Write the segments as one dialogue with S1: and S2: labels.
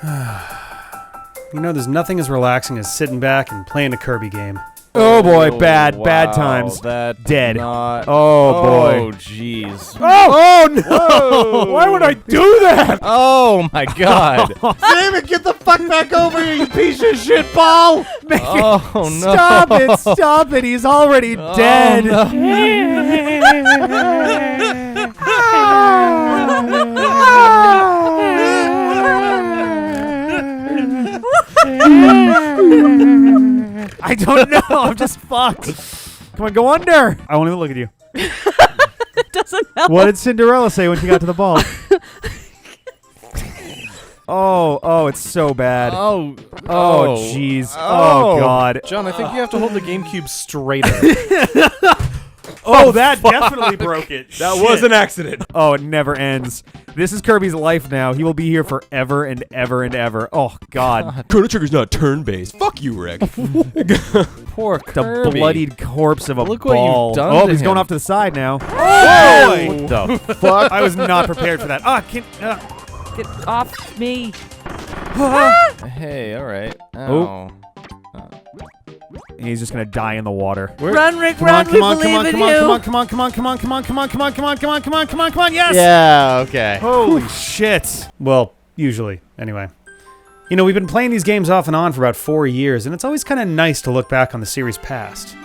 S1: You know, there's nothing as relaxing as sitting back and playing a Kirby game.
S2: Oh boy, bad times. Dead.
S1: Oh
S2: boy.
S1: boy.
S2: Jeez.
S1: Oh no!
S2: Whoa.
S1: Why would I do that?
S2: Oh my god.
S3: David, get the fuck back over here, you piece of shit, Paul!
S2: Oh no.
S1: Stop it, he's already dead. I don't know. I'm just fucked. Come on, go under. I won't even look at you.
S4: It doesn't help.
S1: What did Cinderella say when she got to the ball? Oh, it's so bad.
S2: Oh,
S1: jeez. Oh, God.
S2: John, I think you have to hold the GameCube straighter.
S1: Oh, that definitely broke it.
S3: That was an accident.
S1: Oh, it never ends. This is Kirby's life now. He will be here forever and ever and ever. Oh, God.
S3: Chrono Trigger's not turn-based. Fuck you, Rick.
S2: Poor
S1: The
S2: Kirby.
S1: bloodied corpse of a
S2: Look what you've
S1: ball.
S2: done
S1: Oh,
S2: to
S1: he's going
S2: him.
S1: off to the side now.
S2: Oh!
S1: What the fuck? I was not prepared for that.
S4: Get off me.
S2: Hey, all right.
S1: Oh. He's just gonna die in the water.
S4: Run, Rick, run. We believe in you.
S1: Come on. Yes.
S3: Yeah, okay.
S1: Holy shit. Well, usually, anyway. You know, we've been playing these games off and on for about 4 years, and it's always kind of nice to look back on the series past.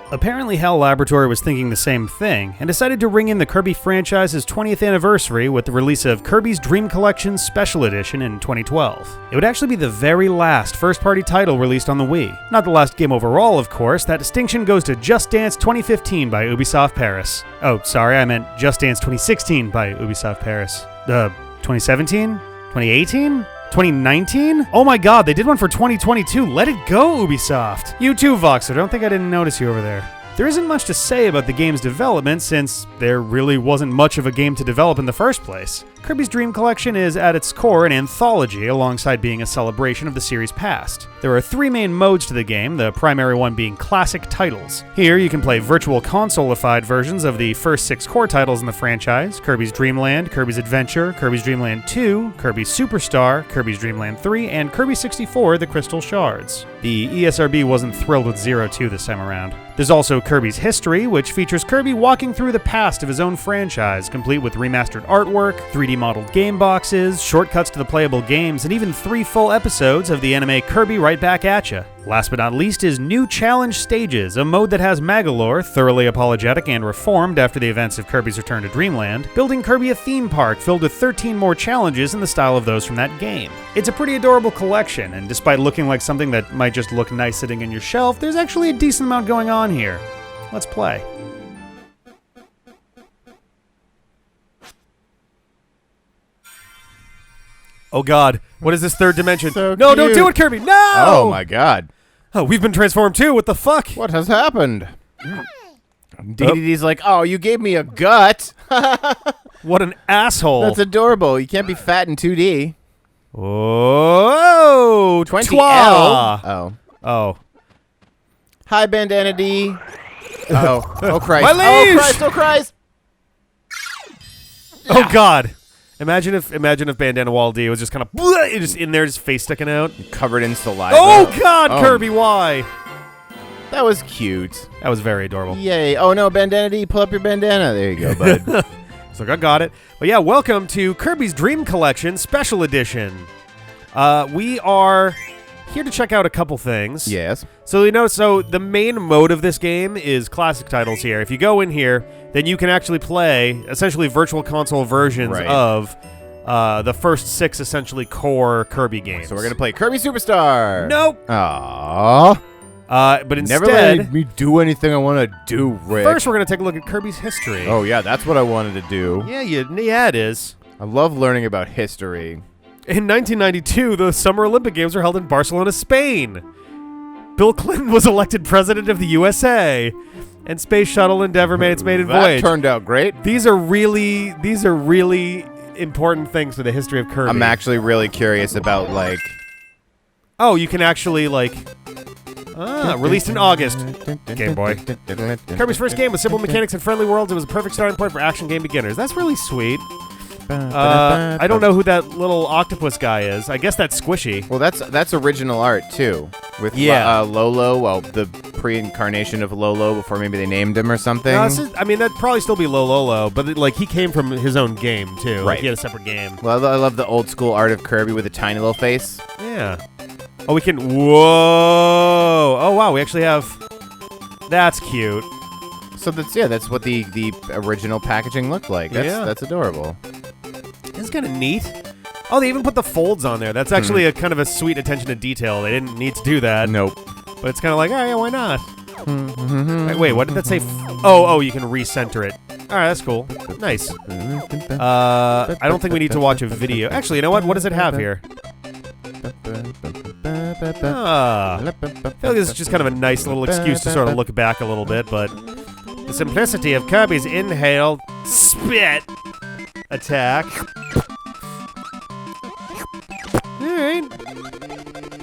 S1: Apparently, HAL Laboratory was thinking the same thing, and decided to ring in the Kirby franchise's 20th anniversary with the release of Kirby's Dream Collection Special Edition in 2012. It would actually be the very last first-party title released on the Wii. Not the last game overall, of course. That distinction goes to Just Dance 2015 by Ubisoft Paris. Oh, sorry, I meant Just Dance 2016 by Ubisoft Paris. 2017? 2018? 2019? Oh my god, they did one for 2022. Let it go, Ubisoft. You too, Voxer. Don't think I didn't notice you over there. There isn't much to say about the game's development since there really wasn't much of a game to develop in the first place. Kirby's Dream Collection is at its core an anthology alongside being a celebration of the series' past. There are 3 main modes to the game, the primary one being classic titles. Here you can play virtual console-ified versions of the first 6 core titles in the franchise: Kirby's Dream Land, Kirby's Adventure, Kirby's Dream Land 2, Kirby's Superstar, Kirby's Dream Land 3, and Kirby 64 The Crystal Shards. The ESRB wasn't thrilled with 02 this time around. There's also Kirby's History, which features Kirby walking through the past of his own franchise, complete with remastered artwork, 3D modeled game boxes, shortcuts to the playable games, and even 3 full episodes of the anime Kirby Right Back At Ya. Last but not least is New Challenge Stages, a mode that has Magolor, thoroughly apologetic and reformed after the events of Kirby's return to Dreamland, building Kirby a theme park filled with 13 more challenges in the style of those from that game. It's a pretty adorable collection, and despite looking like something that might just look nice sitting in your shelf, there's actually a decent amount going on here. Let's play. Oh god, what is this third dimension?
S3: So
S1: no,
S3: cute.
S1: don't do it, Kirby! No!
S3: Oh my god.
S1: Oh, we've been transformed too, what the fuck?
S3: What has happened? DDD's like, oh, you gave me a gut.
S1: What an asshole.
S3: That's adorable. You can't be fat in 2D.
S1: Oh,
S3: 20L.
S1: twa.
S3: Oh. Hi, Bandana D. Oh Christ.
S1: My liege!
S3: Oh Christ, oh Christ.
S1: Oh god. Imagine if Bandana Wall D was just kind of just in there, his face sticking out.
S3: Covered in saliva.
S1: Oh god,
S3: Oh.
S1: Kirby, why?
S3: That was cute.
S1: That was very adorable.
S3: Yay. Oh no, Bandana D, pull up your bandana. There you go, bud.
S1: So I got it. But yeah, welcome to Kirby's Dream Collection Special Edition. We are here to check out a couple things.
S3: Yes.
S1: So the main mode of this game is classic titles here. If you go in here, then you can actually play essentially virtual console versions
S3: Right.
S1: of the first 6 essentially core Kirby games.
S3: So we're gonna play Kirby Superstar.
S1: Nope.
S3: Aww.
S1: But
S3: Never let
S1: instead,
S3: me do anything I want to do, Rick.
S1: first we're gonna take a look at Kirby's history.
S3: Oh yeah, that's what I wanted to do.
S1: Yeah, it is.
S3: I love learning about history.
S1: In 1992, the Summer Olympic Games were held in Barcelona, Spain. Bill Clinton was elected president of the USA, and Space Shuttle Endeavour made its maiden
S3: That
S1: voyage.
S3: turned out great.
S1: These are really important things for the history of Kirby.
S3: I'm actually really curious about like.
S1: Oh, you can actually released in August. Game Boy. Kirby's first game with simple mechanics and friendly worlds. It was a perfect starting point for action game beginners. That's really sweet. I don't know who that little octopus guy is. I guess that's Squishy.
S3: Well, that's original art too, with Lolo. Well, the pre-incarnation of Lolo before maybe they named him or something.
S1: No, I mean, that'd probably still be Lolo, but like he came from his own game too.
S3: Right.
S1: Like, he had a separate game.
S3: Well, I love the old school art of Kirby with a tiny little face.
S1: Yeah. Oh, we can. Whoa! Oh wow, we actually have. That's cute.
S3: So that's what the original packaging looked like. That's adorable.
S1: It's kind of neat. Oh, they even put the folds on there. That's actually a kind of a sweet attention to detail. They didn't need to do that.
S3: Nope.
S1: But it's kind of like, oh yeah, why not? Wait, what did that say? Oh, you can recenter it. All right, that's cool. Nice. I don't think we need to watch a video. Actually, you know what? What does it have here? I feel like this is just kind of a nice little excuse to sort of look back a little bit, but the simplicity of Kirby's inhale spit attack. Alright.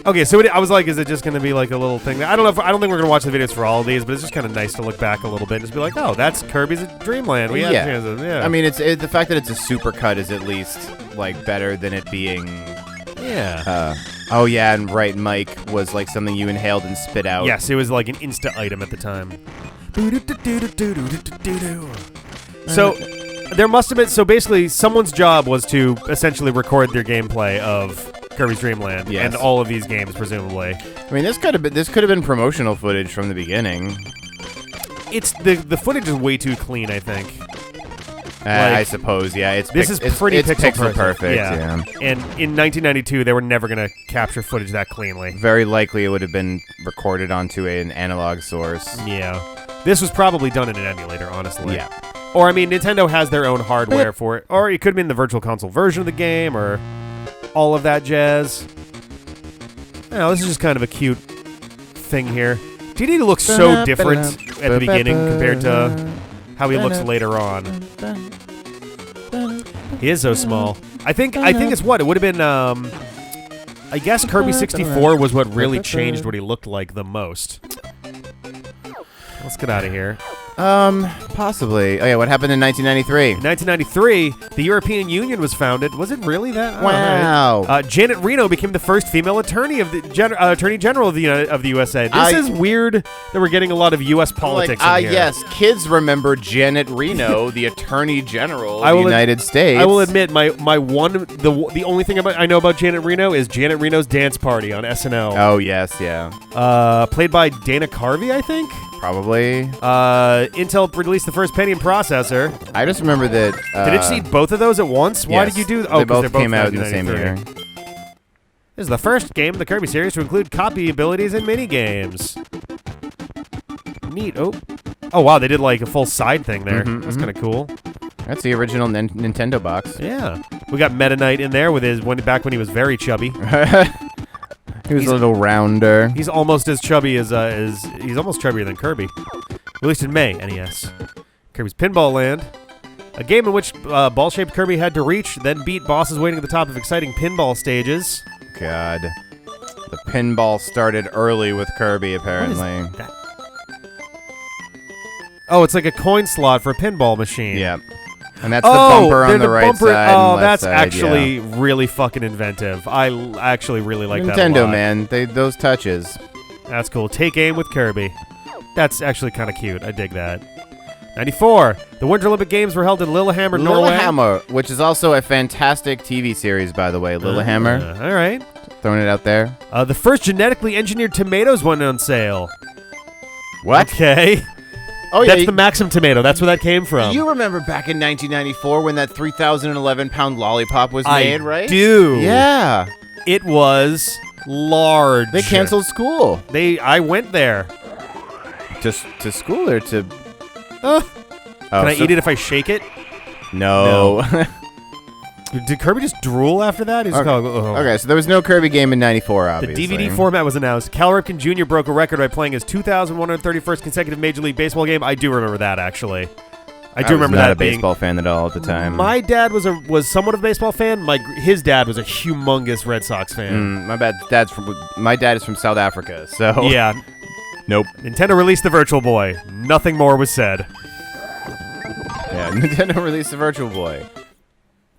S1: Okay, so I was like, is it just going to be like a little thing? I don't know. I don't think we're going to watch the videos for all of these, but it's just kind of nice to look back a little bit and just be like, oh, that's Kirby's Dreamland. Yeah.
S3: I mean, the fact that it's a supercut is at least like better than it being.
S1: Yeah.
S3: Oh yeah, and right, Mike was like something you inhaled and spit out.
S1: Yes, it was like an Insta item at the time. So there must have been. So basically, someone's job was to essentially record their gameplay of Kirby's Dream Land and all of these games, presumably.
S3: I mean, this could have been promotional footage from the beginning.
S1: It's the footage is way too clean, I think.
S3: I suppose, yeah. It's
S1: pretty
S3: pixel perfect. Yeah.
S1: And in 1992, they were never going to capture footage that cleanly.
S3: Very likely, it would have been recorded onto an analog source.
S1: Yeah. This was probably done in an emulator, honestly.
S3: Yeah.
S1: Or, I mean, Nintendo has their own hardware for it. Or it could have been the Virtual Console version of the game, or all of that jazz. No, this is just kind of a cute thing here. DD looks so different at the beginning compared to how he looks later on. He is so small. I think it's what? It would have been, I guess Kirby 64 was what really changed what he looked like the most. Let's get out of here.
S3: Possibly. Oh yeah, what happened in 1993?
S1: In 1993, the European Union was founded. Was it really that?
S3: Wow.
S1: Janet Reno became the first female attorney of the Attorney General of the USA. This is weird that we're getting a lot of U.S. politics in here.
S3: Yes, kids remember Janet Reno, the Attorney General of the United States.
S1: I will admit, the only thing I know about Janet Reno is Janet Reno's Dance Party on SNL.
S3: Oh yes, yeah.
S1: Played by Dana Carvey, I think.
S3: Probably.
S1: Intel released the first Pentium processor.
S3: I just remember that.
S1: Did it see both of those at once? Why did you do?
S3: They both came out in the same year.
S1: This is the first game in the Kirby series to include copy abilities and mini games. Neat. Oh wow! They did like a full side thing there. That's kind of cool.
S3: That's the original Nintendo box.
S1: Yeah, we got Meta Knight in there with his back when he was very chubby.
S3: He was a little rounder.
S1: He's almost as chubby as he's almost chubbier than Kirby. Released in May, NES. Kirby's Pinball Land, a game in which ball-shaped Kirby had to reach, then beat bosses waiting at the top of exciting pinball stages.
S3: God, the pinball started early with Kirby, apparently.
S1: What is that? Oh, it's like a coin slot for a pinball machine.
S3: Yeah. And that's the bumper on the right side.
S1: Oh, that's
S3: side,
S1: actually really fucking inventive. I actually really like that a
S3: Nintendo,
S1: lot.
S3: man. Those touches.
S1: That's cool. Take aim with Kirby. That's actually kind of cute. I dig that. 94. The Winter Olympic Games were held in Lillehammer, Norway.
S3: Lillehammer, which is also a fantastic TV series, by the way. Lillehammer.
S1: All right.
S3: Throwing it out there.
S1: The first genetically engineered tomatoes went on sale.
S3: What?
S1: Okay.
S3: Oh, yeah.
S1: That's the Maxim tomato. That's where that came from.
S3: You remember back in 1994 when that 3,011-pound lollipop was made, right?
S1: I do.
S3: Yeah.
S1: It was large.
S3: They canceled school.
S1: I went there.
S3: To school or to...
S1: Can I eat it if I shake it?
S3: No.
S1: Did Kirby just drool after that?
S3: Okay, so there was no Kirby game in 94, obviously.
S1: The DVD format was announced. Cal Ripken Jr. broke a record by playing his 2,131st consecutive Major League Baseball game. I do remember that, actually. I do remember that being...
S3: I was not a baseball fan at all at the time.
S1: My dad was somewhat of a baseball fan. His dad was a humongous Red Sox fan.
S3: My dad is from South Africa, so...
S1: Yeah.
S3: Nope.
S1: Nintendo released the Virtual Boy. Nothing more was said.
S3: Yeah, Nintendo released the Virtual Boy.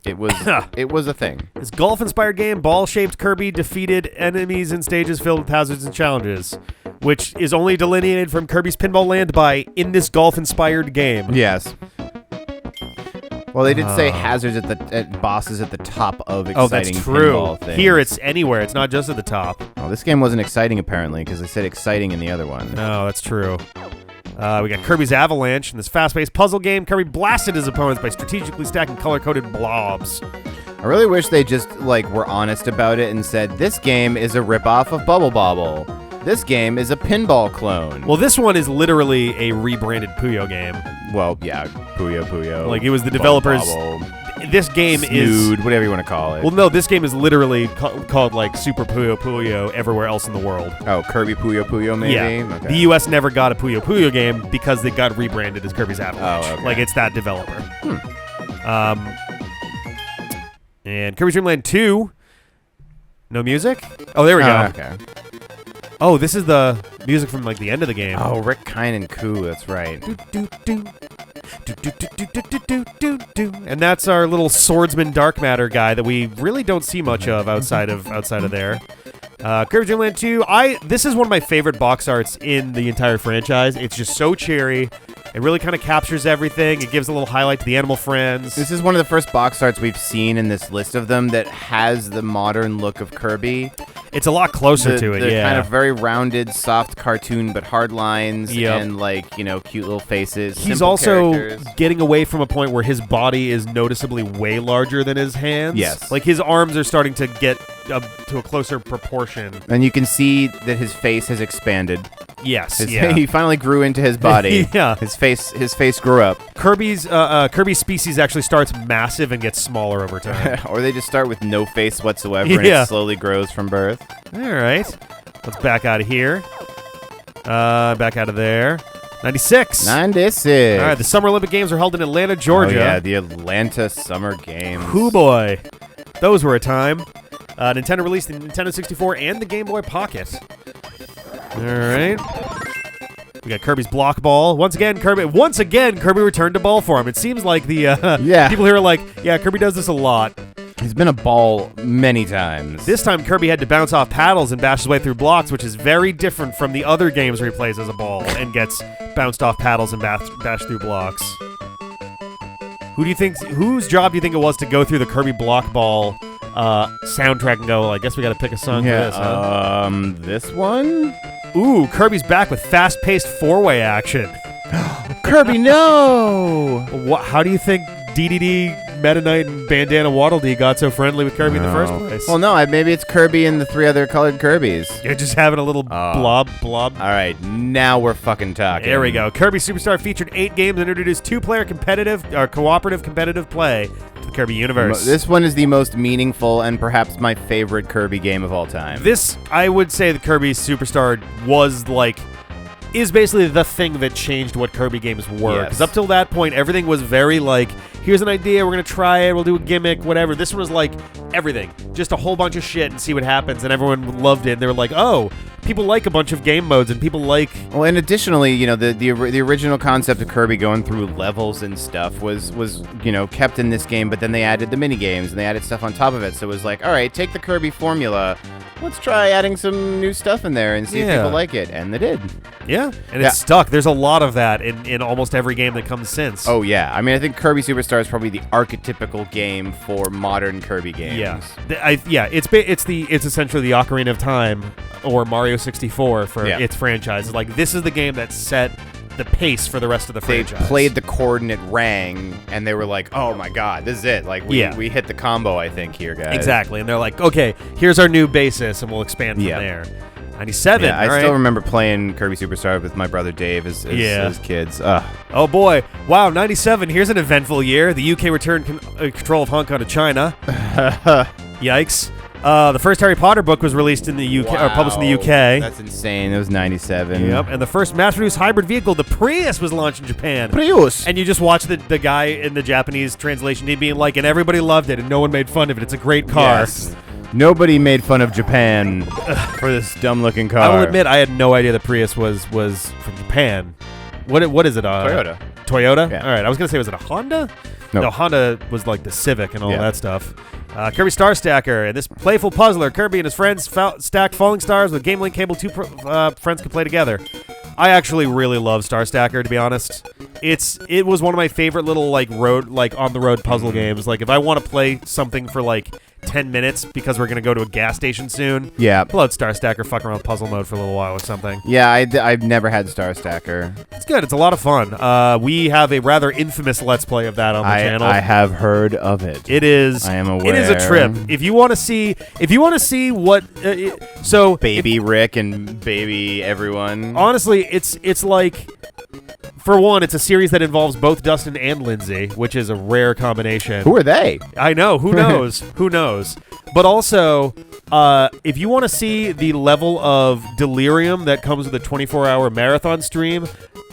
S3: It was a thing.
S1: This golf-inspired game, ball-shaped Kirby defeated enemies in stages filled with hazards and challenges, which is only delineated from Kirby's Pinball Land by in this golf-inspired game.
S3: Yes. Well, they did say hazards at bosses at the top of exciting pinball things.
S1: Here it's anywhere. It's not just at the top.
S3: Oh, this game wasn't exciting apparently because they said exciting in the other one.
S1: No, that's true. We got Kirby's Avalanche. In this fast-paced puzzle game, Kirby blasted his opponents by strategically stacking color-coded blobs.
S3: I really wish they just were honest about it and said this game is a ripoff of Bubble Bobble. This game is a pinball clone.
S1: Well, this one is literally a rebranded Puyo game.
S3: Well, yeah, Puyo.
S1: Like, it was the developers.
S3: Bubble,
S1: this game
S3: Snood, whatever you want to call it.
S1: Well, no, this game is literally called, like, Super Puyo everywhere else in the world.
S3: Oh, Kirby Puyo, maybe?
S1: Yeah.
S3: Okay.
S1: The U.S. never got a Puyo game because they got rebranded as Kirby's Avalanche.
S3: Oh, okay.
S1: Like, it's that developer. And Kirby's Dream Land 2. No music? Oh, there we go.
S3: Okay.
S1: Oh, this is the music from, like, the end of the game.
S3: Oh, Rick Kyne Koo, that's right.
S1: And that's our little swordsman dark matter guy that we really don't see much of outside of there. Kirby Dream Land 2. This is one of my favorite box arts in the entire franchise. It's just so cheery. It really kind of captures everything. It gives a little highlight to the animal friends.
S3: This is one of the first box arts we've seen in this list of them that has the modern look of Kirby.
S1: It's a lot closer to it,
S3: the
S1: yeah.
S3: kind of very rounded, soft cartoon, but hard lines
S1: Yep.
S3: and, cute little faces.
S1: He's
S3: simple
S1: also
S3: characters.
S1: getting away from a point where his body is noticeably way larger than his hands.
S3: Yes.
S1: Like, his arms are starting to get to a closer proportion.
S3: And you can see that his face has expanded.
S1: Yes,
S3: He finally grew into his body.
S1: Yeah.
S3: His face grew up.
S1: Kirby's species actually starts massive and gets smaller over time.
S3: Or they just start with no face whatsoever and
S1: Yeah.
S3: it slowly grows from birth.
S1: All right. Let's back out of here. Back out of there. 96.
S3: 96.
S1: All right, the Summer Olympic Games are held in Atlanta, Georgia.
S3: Oh, yeah, the Atlanta Summer Games.
S1: Hoo boy. Those were a time. Nintendo released the Nintendo 64 and the Game Boy Pocket. All right. We got Kirby's Block Ball. Once again, Kirby returned to ball form. It seems like the people here are like, yeah, Kirby does this a lot.
S3: He's been a ball many times.
S1: This time, Kirby had to bounce off paddles and bash his way through blocks, which is very different from the other games where he plays as a ball and gets bounced off paddles and bashed through blocks. Whose job do you think it was to go through the Kirby Block Ball soundtrack and go, I guess we got to pick a song for this, huh?
S3: This one?
S1: Ooh, Kirby's back with fast-paced four-way action.
S3: Kirby, no!
S1: How do you think DDD, Meta Knight, and Bandana Waddle Dee got so friendly with Kirby in the first place?
S3: Well, no, maybe it's Kirby and the three other colored Kirbys.
S1: You're just having a little blob.
S3: All right, now we're fucking talking.
S1: There we go. Kirby Superstar featured 8 games and introduced two-player cooperative competitive play to the Kirby universe.
S3: This one is the most meaningful and perhaps my favorite Kirby game of all time.
S1: This, I would say, the Kirby Superstar is basically the thing that changed what Kirby games were. Because up till that point, everything was very here's an idea, we're going to try it, we'll do a gimmick, whatever. This one was everything. Just a whole bunch of shit and see what happens. And everyone loved it. And they were like, oh, people like a bunch of game modes and people like...
S3: Well, and additionally, the original concept of Kirby going through levels and stuff was kept in this game, but then they added the mini games and they added stuff on top of it. So it was like, all right, take the Kirby formula, let's try adding some new stuff in there and see if people like it. And they did.
S1: Yeah, and it's stuck. There's a lot of that in almost every game that comes since.
S3: Oh, yeah. I mean, I think Kirby Superstar is probably the archetypical game for modern Kirby games.
S1: Yeah. It's essentially the Ocarina of Time or Mario 64 for its franchise. It's this is the game that set the pace for the rest of the franchise.
S3: They played the chord and it rang, and they were like, oh my god, this is it. We hit the combo, I think, here, guys.
S1: Exactly, and they're like, okay, here's our new basis, and we'll expand from there. 97.
S3: Yeah, I still remember playing Kirby Superstar with my brother Dave as kids.
S1: Oh boy. Wow, 97. Here's an eventful year. The UK returned control of Hong Kong to China. Yikes. The first Harry Potter book was released in the UK, or published in the UK.
S3: That's insane. It was 97.
S1: Yep. And the first mass-produced hybrid vehicle, the Prius, was launched in Japan.
S3: Prius.
S1: And you just watch the guy in the Japanese translation being like, and everybody loved it, and no one made fun of it. It's a great car.
S3: Yes. Nobody made fun of Japan for this dumb-looking car.
S1: I will admit, I had no idea the Prius was from Japan. What is it?
S3: Toyota.
S1: Toyota?
S3: Yeah.
S1: All right, I was going to say, was it a Honda?
S3: Nope.
S1: No, Honda was like the Civic and all
S3: Yeah.
S1: that stuff. Kirby Star Stacker. This playful puzzler, Kirby and his friends stack falling stars with Game Link cable. Two friends can play together. I actually really love Star Stacker, to be honest. It was one of my favorite little on the road puzzle games. Like if I want to play something for like 10 minutes because we're going to go to a gas station soon.
S3: Yeah.
S1: Pull out Star Stacker, fuck around with puzzle mode for a little while or something.
S3: Yeah, I've never had Star Stacker.
S1: It's good. It's a lot of fun. We have a rather infamous Let's Play of that on the channel.
S3: I have heard of it.
S1: It is.
S3: I am aware.
S1: It is a trip. If you want to see what,
S3: Baby Rick and baby everyone.
S1: Honestly, it's like, for one, it's a series that involves both Dustin and Lindsay, which is a rare combination.
S3: Who are they?
S1: I know. Who knows? Who knows? But also, if you want to see the level of delirium that comes with a 24-hour marathon stream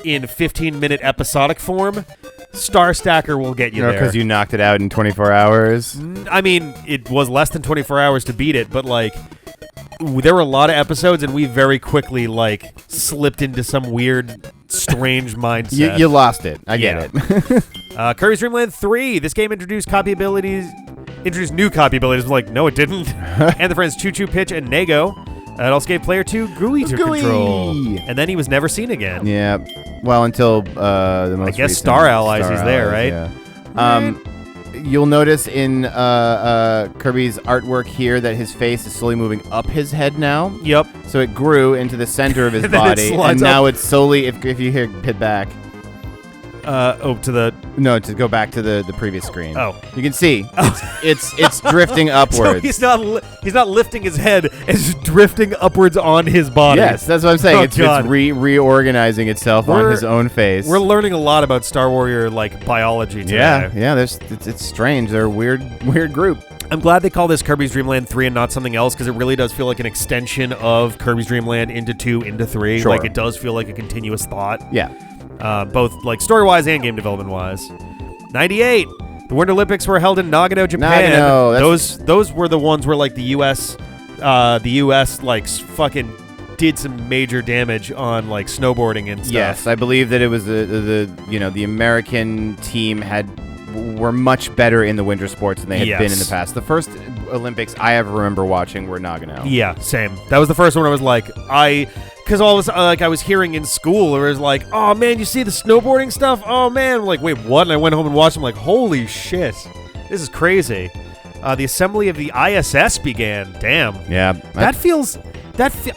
S1: in 15-minute episodic form, Star Stacker will get you there.
S3: Because you knocked it out in 24 hours?
S1: I mean, it was less than 24 hours to beat it, but like, there were a lot of episodes, and we very quickly like slipped into some weird, strange mindset.
S3: You lost it. I get it.
S1: Kirby's Dream Land 3. This game introduced new copy abilities. I'm like, no, it didn't. And the friends Choo Choo, Pitch, and Nego. It also gave player 2 Gooey to control. And then he was never seen again.
S3: Yeah. Well, until the most
S1: I guess
S3: recent
S1: Star Allies, he's there, right?
S3: Yeah. You'll notice in Kirby's artwork here that his face is slowly moving up his head now.
S1: Yep.
S3: So it grew into the center of his
S1: And then it
S3: body, and
S1: slides
S3: now
S1: up.
S3: it's slowly. If you hear hit back. To go back to the previous screen.
S1: Oh.
S3: You can see it's drifting upwards.
S1: So he's not lifting his head; it's drifting upwards on his body.
S3: Yes, that's what I'm saying.
S1: Oh,
S3: it's
S1: God.
S3: reorganizing itself on his own face.
S1: We're learning a lot about Star Warrior biology today.
S3: Yeah. It's strange. They're a weird group.
S1: I'm glad they call this Kirby's Dream Land 3 and not something else, because it really does feel like an extension of Kirby's Dream Land into 2, into 3.
S3: Sure.
S1: Like, it does feel like a continuous thought.
S3: Yeah.
S1: Both like story-wise and game development-wise. 98. The Winter Olympics were held in Nagano, Japan. Those were the ones where like the U.S. Like fucking did some major damage on like snowboarding and stuff.
S3: Yes, I believe that it was the American team were much better in the winter sports than they had been in the past. The first Olympics I ever remember watching were Nagano.
S1: Yeah, same. That was the first one I was like, because all of a sudden, I was hearing in school, it was like, oh man, you see the snowboarding stuff? Oh man. I'm like, wait, what? And I went home and watched. I'm like, holy shit, this is crazy. The assembly of the ISS began. Damn.
S3: Yeah.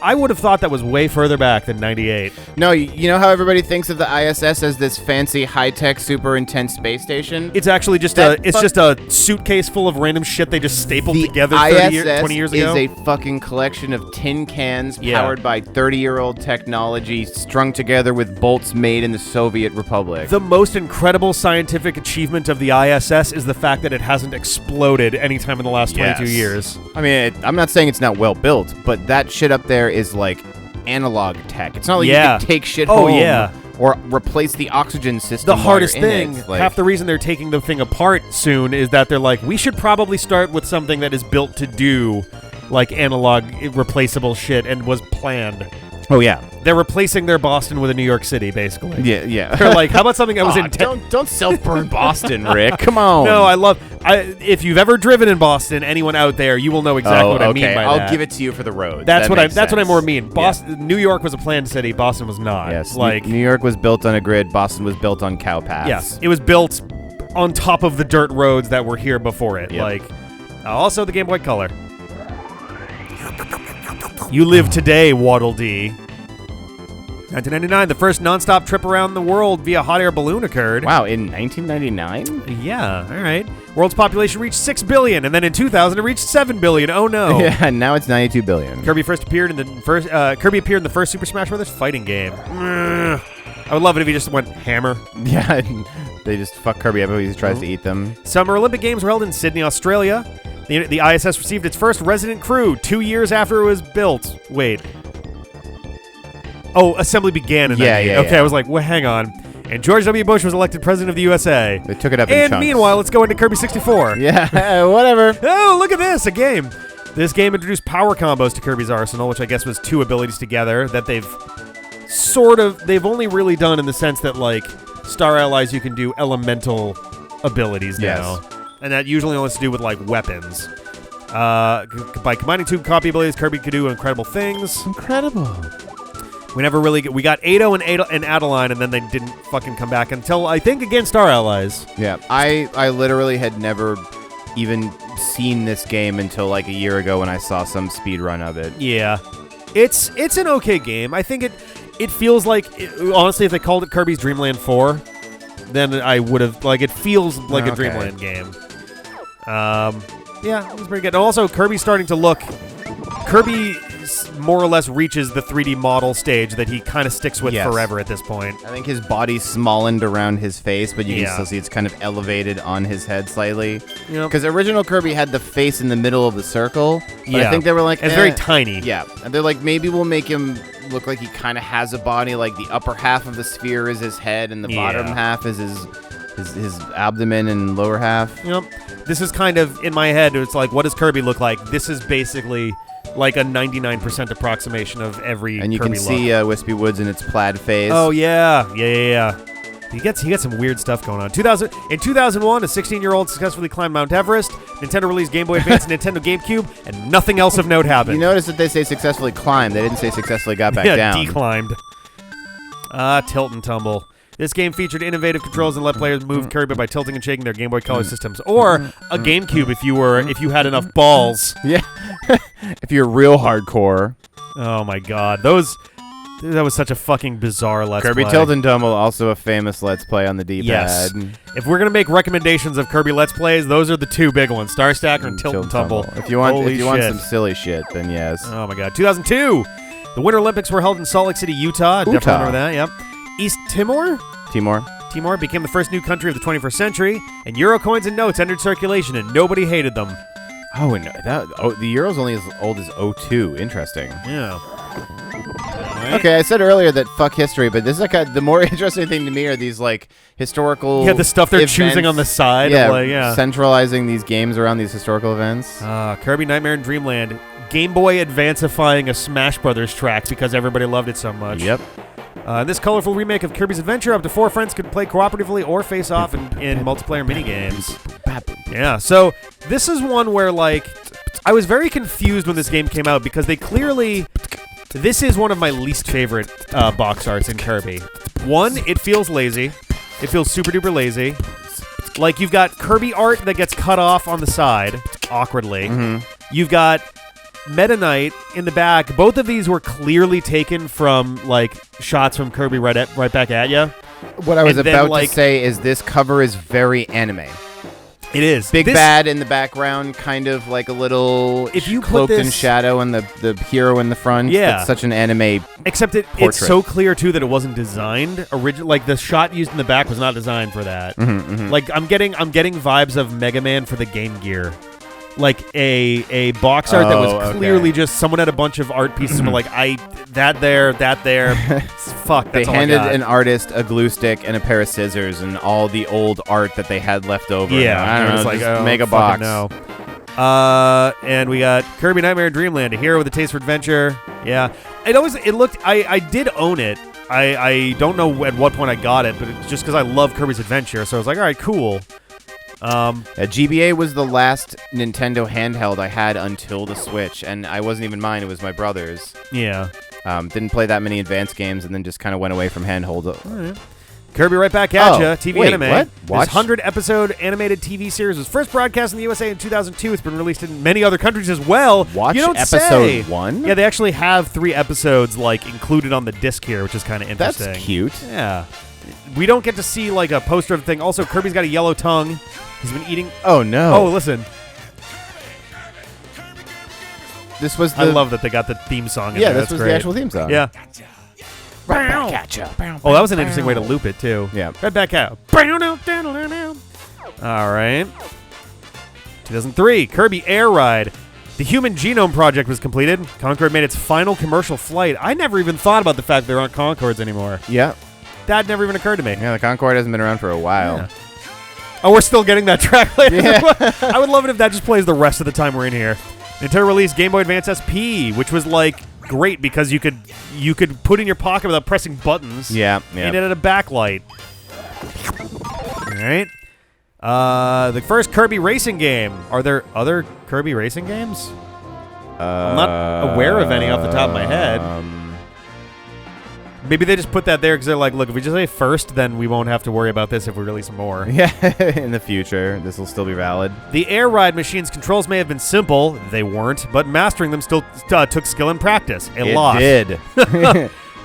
S1: I would have thought that was way further back than 98.
S3: No, you know how everybody thinks of the ISS as this fancy, high-tech, super intense space station?
S1: It's actually just just a suitcase full of random shit they just stapled together 20 years ago.
S3: Is a fucking collection of tin cans powered by 30-year-old technology strung together with bolts made in the Soviet Republic.
S1: The most incredible scientific achievement of the ISS is the fact that it hasn't exploded anytime in the last 22 years.
S3: I mean, I'm not saying it's not well built, but that shit up there is like analog tech. It's not like you can take shit home or replace the oxygen system.
S1: The hardest thing,
S3: like,
S1: half the reason they're taking the thing apart soon is that they're like, we should probably start with something that is built to do like analog replaceable shit and was planned.
S3: Oh yeah,
S1: they're replacing their Boston with a New York City, basically.
S3: Yeah.
S1: They're like, how about something that was in?
S3: Don't self-burn Boston, Rick. Come on.
S1: No, if you've ever driven in Boston, anyone out there, you will know exactly what I mean by that.
S3: I'll give it to you for the road.
S1: That's what I more mean. Boston, New York was a planned city. Boston was not.
S3: Yes,
S1: like
S3: New York was built on a grid. Boston was built on cow paths.
S1: Yes, it was built on top of the dirt roads that were here before it.
S3: Yep.
S1: Like, also the Game Boy Color. You Live Today, Waddle Dee. 1999, the first non-stop trip around the world via hot air balloon occurred.
S3: Wow, in 1999?
S1: Yeah, all right. World's population reached 6 billion, and then in 2000 it reached 7 billion. Oh no.
S3: Yeah, now it's 92 billion.
S1: Kirby appeared in the first Super Smash Bros. Fighting game. I would love it if he just went hammer.
S3: Yeah, they just fuck Kirby up when he tries to eat them.
S1: Summer Olympic Games were held in Sydney, Australia. The ISS received its first resident crew 2 years after it was built. Wait. Oh, assembly began in 98.
S3: Yeah.
S1: Okay, I was like, well, hang on. And George W. Bush was elected president of the USA.
S3: They took it up in
S1: And
S3: chunks.
S1: meanwhile, let's go into Kirby 64.
S3: Yeah, whatever.
S1: Oh, look at this, a game. This game introduced power combos to Kirby's arsenal, which I guess was 2 abilities together that they've only really done in the sense that, like, Star Allies, you can do elemental abilities now.
S3: Yes.
S1: And that usually only has to do with, like, weapons. By combining 2 copy abilities, Kirby could do incredible things.
S3: Incredible.
S1: We never really we got Ado and Adeline, and then they didn't fucking come back until, I think, again, Star Allies.
S3: Yeah, I literally had never even seen this game until like a year ago when I saw some speed run of it.
S1: Yeah. It's an okay game. I think it feels like, honestly, if they called it Kirby's Dream Land 4, then I would have, like, it feels like a Dreamland game. Yeah, it was pretty good. And also, Kirby's starting to look... Kirby more or less reaches the 3D model stage that he kind of sticks with forever at this point.
S3: I think his body's smallened around his face, but you can still see it's kind of elevated on his head slightly. Because original Kirby had the face in the middle of the circle. But I think they were like...
S1: It's very tiny.
S3: Yeah. And they're like, maybe we'll make him look like he kind of has a body, like the upper half of the sphere is his head and the bottom half is his abdomen and lower half.
S1: Yep. This is kind of, in my head, it's like, what does Kirby look like? This is basically like a 99% approximation of every
S3: And you
S1: Kirby
S3: can see Wispy Woods in its plaid phase.
S1: Oh, yeah. He gets some weird stuff going on. In 2001, a 16-year-old successfully climbed Mount Everest. Nintendo released Game Boy Advance and Nintendo GameCube, and nothing else of note happened.
S3: You notice that they say successfully climbed. They didn't say successfully got back down.
S1: Declimbed. Tilt and tumble. This game featured innovative controls and let players move Kirby by tilting and shaking their Game Boy Color systems, or a GameCube if you had enough balls.
S3: Yeah, if you're real hardcore.
S1: Oh my God, that was such a fucking bizarre Let's
S3: Kirby
S1: Play.
S3: Tilt and Tumble, also a famous Let's Play on the D-pad.
S1: Yes. If we're gonna make recommendations of Kirby Let's Plays, those are the 2 big ones: Star Stacker and Tilt and Tumble.
S3: If you want some silly shit, then yes.
S1: Oh my God, 2002, the Winter Olympics were held in Salt Lake City, Utah. Definitely remember that. Yep. East Timor became the first new country of the 21st century, and Euro coins and notes entered circulation, and nobody hated them.
S3: Oh, and the Euro's only as old as 02. Interesting.
S1: Yeah.
S3: Okay, I said earlier that fuck history, but this is like the more interesting thing to me are these like historical.
S1: Yeah, the stuff they're
S3: events.
S1: choosing on the side.
S3: Yeah, centralizing these games around these historical events.
S1: Kirby Nightmare and Dreamland, Game Boy Advancifying a Smash Brothers track because everybody loved it so much.
S3: Yep.
S1: This colorful remake of Kirby's Adventure, up to 4 friends could play cooperatively or face off in multiplayer minigames. Yeah, so this is one where, like, I was very confused when this game came out because they clearly... This is one of my least favorite box arts in Kirby. One, it feels lazy. It feels super duper lazy. Like, you've got Kirby art that gets cut off on the side, awkwardly. You've got Meta Knight in the back. Both of these were clearly taken from, like, shots from Kirby right back at you.
S3: What I was about to say is this cover is very anime.
S1: It is.
S3: Big bad in the background, kind of like a little cloaked in shadow, and the hero in the front.
S1: Yeah.
S3: It's such an anime
S1: Except it's so clear, too, that it wasn't designed. Like, the shot used in the back was not designed for that. Like, I'm getting vibes of Mega Man for the Game Gear. Like a box art that was clearly just someone had a bunch of art pieces and were like, that there. Fuck, that's
S3: They handed an artist a glue stick and a pair of scissors and all the old art that they had left over.
S1: Yeah,
S3: I don't know,
S1: like,
S3: just make a box.
S1: No. And we got Kirby Nightmare Dreamland, a hero with a taste for adventure. Yeah, I did own it. I don't know at what point I got it, but it's just because I love Kirby's Adventure, so I was like, all right, cool.
S3: GBA was the last Nintendo handheld I had until the Switch, and I wasn't even mine, it was my brother's.
S1: Yeah.
S3: Didn't play that many advanced games, and then just kind of went away from handheld.
S1: Kirby right back at ya. TV anime.
S3: What?
S1: This 100-episode animated TV series was first broadcast in the USA in 2002. It's been released in many other countries as well.
S3: Watch
S1: you don't
S3: episode
S1: say.
S3: 1?
S1: Yeah, they actually have 3 episodes like included on the disc here, which is kind of interesting.
S3: That's cute.
S1: Yeah. We don't get to see like a poster of the thing. Also, Kirby's got a yellow tongue. He's been eating...
S3: Oh, no.
S1: Oh, listen.
S3: This was
S1: I love that they got the theme song in there.
S3: This was
S1: great.
S3: the actual theme song.
S1: Yeah.
S3: Right back at ya.
S1: Oh, that was an interesting way to loop it, too.
S3: Yeah.
S1: Right back out. All right. 2003, Kirby Air Ride. The Human Genome Project was completed. Concorde made its final commercial flight. I never even thought about the fact there aren't Concordes anymore.
S3: Yeah.
S1: That never even occurred to me.
S3: Yeah, the Concorde hasn't been around for a while.
S1: Yeah. Oh, we're still getting that track later.
S3: Yeah.
S1: I would love it if that just plays the rest of the time we're in here. Nintendo released Game Boy Advance SP, which was like great because you could put in your pocket without pressing buttons.
S3: Yeah.
S1: And it had a backlight. All right. The first Kirby racing game. Are there other Kirby racing games? I'm not aware of any off the top of my head. Maybe they just put that there because they're like, look, if we just say first, then we won't have to worry about this if we release more.
S3: Yeah, in the future, this will still be valid.
S1: The air ride machine's controls may have been simple. They weren't, but mastering them still took skill and practice. A lot.
S3: It did.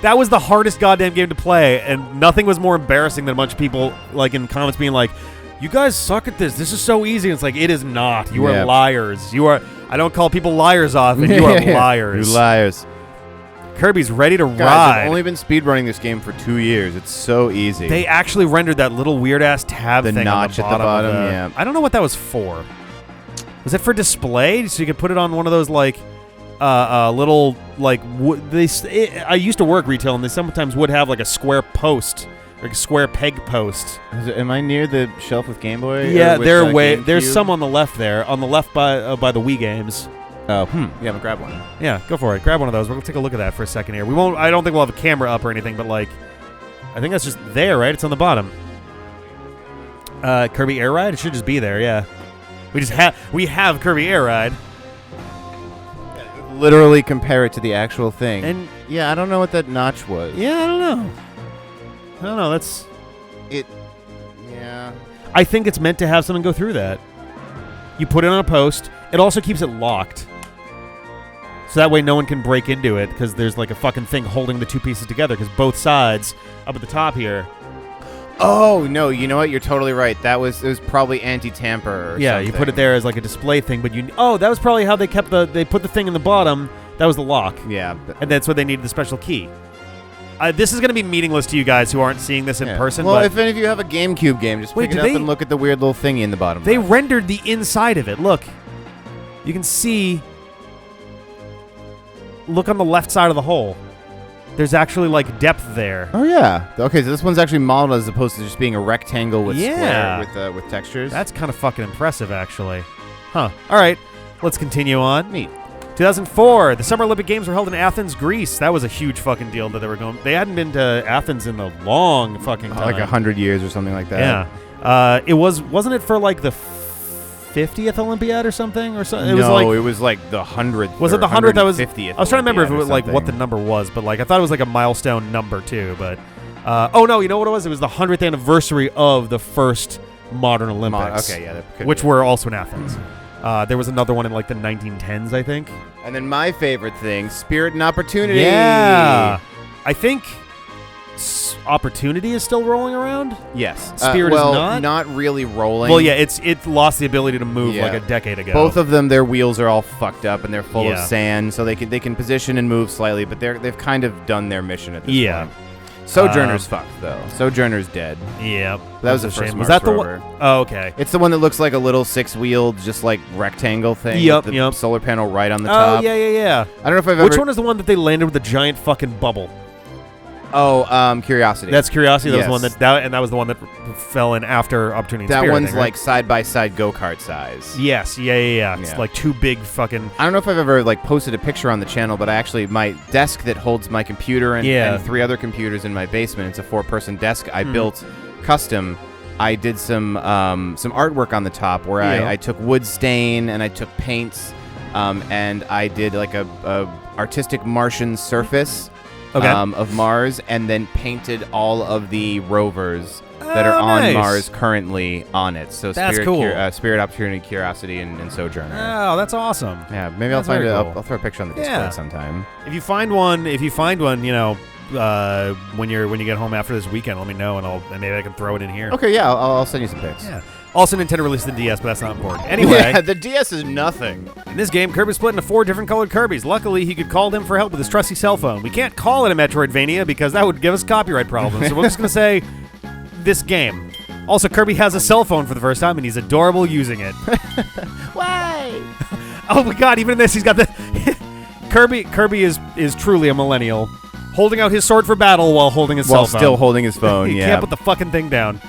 S1: That was the hardest goddamn game to play, and nothing was more embarrassing than a bunch of people like in comments being like, you guys suck at this. This is so easy. And it's like, it is not. You are liars. You are. I don't call people liars often. You are liars.
S3: You liars.
S1: Kirby's ready to
S3: Guys,
S1: ride.
S3: I've only been speedrunning this game for 2 years. It's so easy.
S1: They actually rendered that little weird-ass tab
S3: The
S1: thing
S3: notch
S1: on
S3: at the bottom,
S1: of
S3: yeah.
S1: I don't know what that was for. Was it for display? So you could put it on one of those, like, little, like, I used to work retail, and they sometimes would have, like, a square post, like a square peg post.
S3: Am I near the shelf with Game Boy?
S1: Yeah,
S3: with,
S1: they're way.
S3: GameCube?
S1: There's some on the left there. On the left by the Wii games.
S3: Oh, yeah, I'm gonna grab one.
S1: Yeah, go for it. Grab one of those. We're gonna take a look at that for a second here. We won't. I don't think we'll have a camera up or anything, but like, I think that's just there, right? It's on the bottom. Kirby Air Ride. It should just be there. Yeah. We have Kirby Air Ride.
S3: Literally compare it to the actual thing.
S1: And
S3: yeah, I don't know what that notch was.
S1: yeah, I don't know. That's
S3: It. Yeah.
S1: I think it's meant to have someone go through that. You put it on a post. It also keeps it locked. So that way no one can break into it because there's like a fucking thing holding the two pieces together because both sides up at the top here.
S3: Oh, no, you know what? You're totally right. It was probably anti-tamper or
S1: Yeah,
S3: something.
S1: you put it there as like a display thing, but that was probably how they kept they put the thing in the bottom. That was the lock.
S3: Yeah.
S1: And that's where they needed the special key. This is going to be meaningless to you guys who aren't seeing this in person.
S3: Well,
S1: but
S3: if any of you have a GameCube game, just pick it up and look at the weird little thingy in the bottom.
S1: they
S3: left.
S1: rendered the inside of it. Look. You can see. Look on the left side of the hole. There's actually like depth there.
S3: Oh yeah. Okay, so this one's actually modeled as opposed to just being a rectangle with
S1: Yeah.
S3: square with textures.
S1: That's kind of fucking impressive, actually. Huh. All right. Let's continue on.
S3: neat.
S1: 2004, the Summer Olympic Games were held in Athens, Greece. That was a huge fucking deal that they were going. They hadn't been to Athens in a long fucking time.
S3: Like 100 years or something like that.
S1: Yeah. It wasn't it for like the 50th Olympiad or something or something?
S3: It was like the 100th.
S1: Was it the 100th? I was
S3: 50th.
S1: I was trying to remember if it was like what
S3: something.
S1: the number was, but like I thought it was like a milestone number too. But oh no, you know what it was? It was the 100th anniversary of the first modern Olympics.
S3: Okay, yeah, that could
S1: which
S3: be.
S1: were also in Athens. There was another one in like the 1910s, I think.
S3: And then my favorite thing, Spirit and Opportunity.
S1: Yeah, I think Opportunity is still rolling around.
S3: Yes.
S1: Spirit is
S3: not really rolling.
S1: Well, yeah, it lost the ability to move
S3: Yeah.
S1: like a decade ago.
S3: Both of them, their wheels are all fucked up and they're full of
S1: Yeah.
S3: sand, so they can position and move slightly, but they've kind of done their mission at this
S1: Yeah.
S3: point. Sojourner's fucked though. Sojourner's dead.
S1: Yeah,
S3: That was
S1: that's
S3: the
S1: a
S3: first
S1: shame. Was
S3: Mars
S1: that the
S3: rover.
S1: one? Oh, okay.
S3: It's the one that looks like a little 6-wheeled, just like rectangle thing.
S1: Yep,
S3: with the
S1: yep.
S3: solar panel right on the
S1: Oh
S3: top.
S1: yeah.
S3: I don't know if I've
S1: Which
S3: ever.
S1: one is the one that they landed with the giant fucking bubble?
S3: Oh, Curiosity.
S1: That's Curiosity. That was the one
S3: Yes.
S1: and that was the one that fell in after Opportunity. and
S3: That
S1: Spirit, I
S3: one's
S1: think, right?
S3: like side by side go-kart size.
S1: Yes, yeah. It's
S3: Yeah.
S1: like two big fucking.
S3: I don't know if I've ever like posted a picture on the channel, but my desk that holds my computer and 3 other computers in my basement. It's a 4-person desk I built custom. I did some artwork on the top where I took wood stain and I took paints, and I did like a artistic Martian surface of Mars, and then painted all of the rovers that are on
S1: nice.
S3: Mars currently on it. So
S1: That's
S3: Spirit,
S1: cool.
S3: Spirit, Opportunity, Curiosity, and Sojourner.
S1: Oh, that's awesome.
S3: Yeah, maybe I'll
S1: That's
S3: find it.
S1: very cool.
S3: I'll throw a picture on the display
S1: Yeah.
S3: sometime.
S1: If you find one, you know, when you get home after this weekend, let me know, and maybe I can throw it in here.
S3: Okay, yeah, I'll send you some pics.
S1: Yeah. Also, Nintendo released the DS, but that's not important. Anyway,
S3: Yeah, the DS is nothing.
S1: in this game, Kirby split into 4 different colored Kirbys. Luckily, he could call them for help with his trusty cell phone. We can't call it a Metroidvania because that would give us copyright problems. So we're just going to say this game. Also, Kirby has a cell phone for the first time, and he's adorable using it.
S3: Why?
S1: Oh my god, even in this, he's got the... Kirby is truly a millennial. Holding out his sword for battle while holding his
S3: While
S1: cell phone.
S3: still holding his phone,
S1: He
S3: yeah.
S1: can't put the fucking thing down.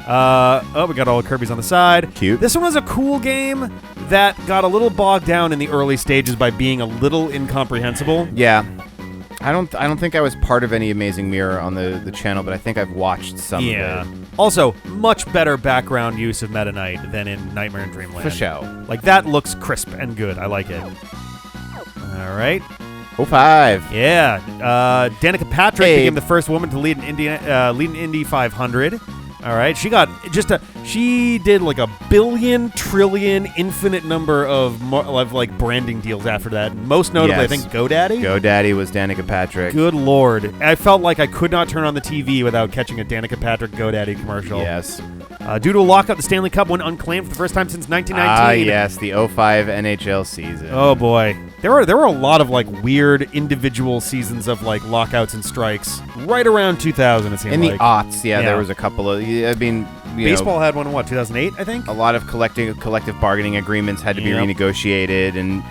S1: We got all the Kirbys on the side.
S3: Cute.
S1: This one was a cool game that got a little bogged down in the early stages by being a little incomprehensible.
S3: Yeah. I don't think I was part of any Amazing Mirror on the channel, but I think I've watched some of it.
S1: Also, much better background use of Meta Knight than in Nightmare in Dreamland.
S3: For sure.
S1: Like, that looks crisp and good. I like it. All right.
S3: 05.
S1: Yeah. Danica Patrick became the first woman to lead an Indy 500. All right. She did like a billion, trillion, infinite number of like branding deals after that. Most notably, I think GoDaddy.
S3: GoDaddy was Danica Patrick.
S1: Good Lord. I felt like I could not turn on the TV without catching a Danica Patrick GoDaddy commercial.
S3: Yes.
S1: Due to a lockout, the Stanley Cup went unclaimed for the first time since 1919.
S3: Yes, the 05 NHL season.
S1: Oh boy, there were a lot of like weird individual seasons of like lockouts and strikes right around 2000. It seemed
S3: in
S1: like.
S3: the aughts, there was a couple of. I mean,
S1: baseball had one in what 2008, I think.
S3: A lot of collective bargaining agreements had to be renegotiated, and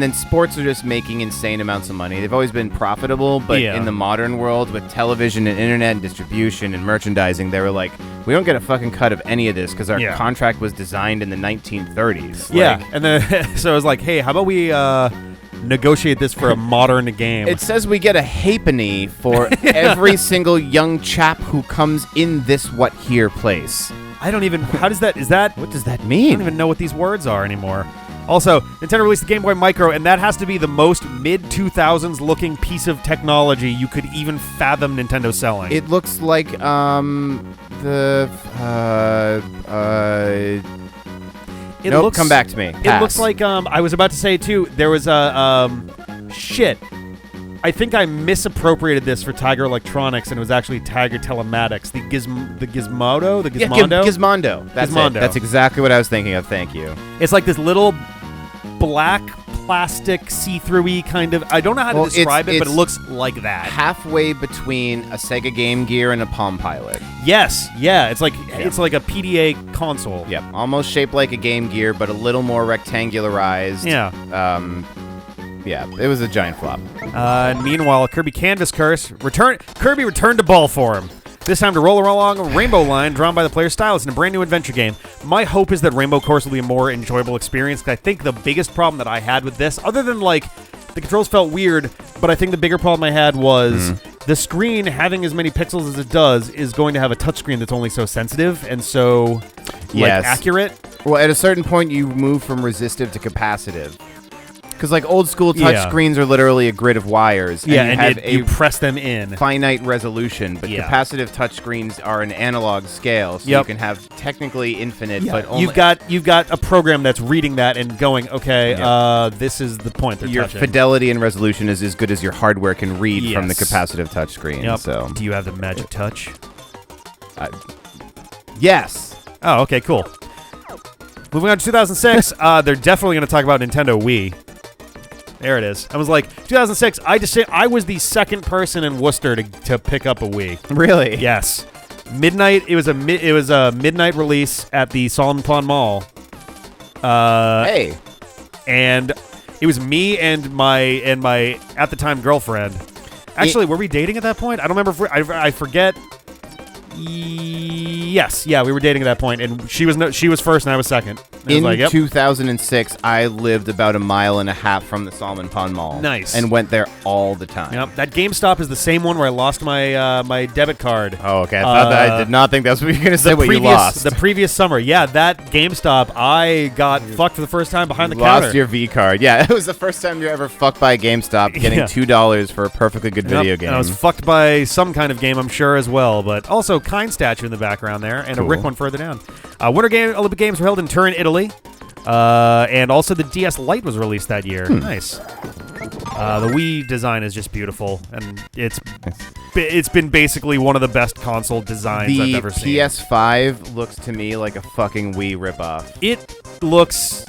S3: then sports are just making insane amounts of money. They've always been profitable, but in the modern world with television and internet and distribution and merchandising, they were like, we don't get a fucking cut of any of this because our contract was designed in the 1930s.
S1: And then so I was like, hey, how about we negotiate this for a modern game?
S3: It says we get a halfpenny for every single young chap who comes in this here place.
S1: I don't even. How does that? Is that?
S3: What does that mean?
S1: I don't even know what these words are anymore. Also, Nintendo released the Game Boy Micro, and that has to be the most mid-2000s looking piece of technology you could even fathom Nintendo selling.
S3: It looks like Nope, come back to me.
S1: It looks like I was about to say too. There was a shit. I think I misappropriated this for Tiger Electronics, and it was actually Tiger Telematics. The Gizmodo.
S3: Gizmondo. That's exactly what I was thinking of. Thank you.
S1: It's like this little black plastic see-through-y kind of. I don't know how to describe it, but it looks like that.
S3: Halfway between a Sega Game Gear and a Palm Pilot.
S1: Yes, yeah. It's like a PDA console.
S3: Yep, almost shaped like a Game Gear, but a little more rectangularized.
S1: Yeah.
S3: Yeah, it was a giant flop.
S1: And meanwhile, Kirby Canvas Curse Kirby returned to ball form. This time to roll along a rainbow line drawn by the player's stylus in a brand new adventure game. My hope is that Rainbow Course will be a more enjoyable experience, because I think the biggest problem that I had with this, other than like the controls felt weird, but I think the bigger problem I had was the screen, having as many pixels as it does, is going to have a touchscreen that's only so sensitive and so accurate.
S3: Well, at a certain point, you move from resistive to capacitive. Because like old school touch screens are literally a grid of wires.
S1: And you press them in.
S3: Finite resolution, but capacitive touch screens are an analog scale, so you can have technically infinite, but only...
S1: You've got a program that's reading that and going, okay, this is the point they're
S3: your
S1: touching.
S3: Fidelity and resolution is as good as your hardware can read from the capacitive touch screen.
S1: Yep.
S3: So.
S1: Do you have the magic touch?
S3: Yes.
S1: Oh, okay, cool. Moving on to 2006, they're definitely going to talk about Nintendo Wii. There it is. I was like, 2006, I was the second person in Worcester to pick up a Wii.
S3: Really?
S1: Yes. Midnight. It was a midnight release at the Solomon Pond Mall.
S3: Hey.
S1: And it was me and my at the time girlfriend. Actually, were we dating at that point? I don't remember. I forget. Yes, we were dating at that point, and she was first and I was second.
S3: In 2006, I lived about 1.5 miles from the Solomon Pond Mall.
S1: Nice.
S3: And went there all the time.
S1: Yep. That GameStop is the same one where I lost my my debit card.
S3: Oh, okay. I did not think that's what you were going to say. You lost
S1: the previous summer. Yeah, that GameStop, I got fucked for the first time behind the counter.
S3: Lost your V card. Yeah, it was the first time you ever fucked by a GameStop, getting $2 for a perfectly good video game.
S1: And I was fucked by some kind of game, I'm sure, as well, but also Kind statue in the background there, and a Rick one further down. Winter Olympic Games were held in Turin, Italy, and also the DS Lite was released that year. Nice. The Wii design is just beautiful, and it's been basically one of the best console designs I've ever seen.
S3: The PS5 looks to me like a fucking Wii ripoff.
S1: It looks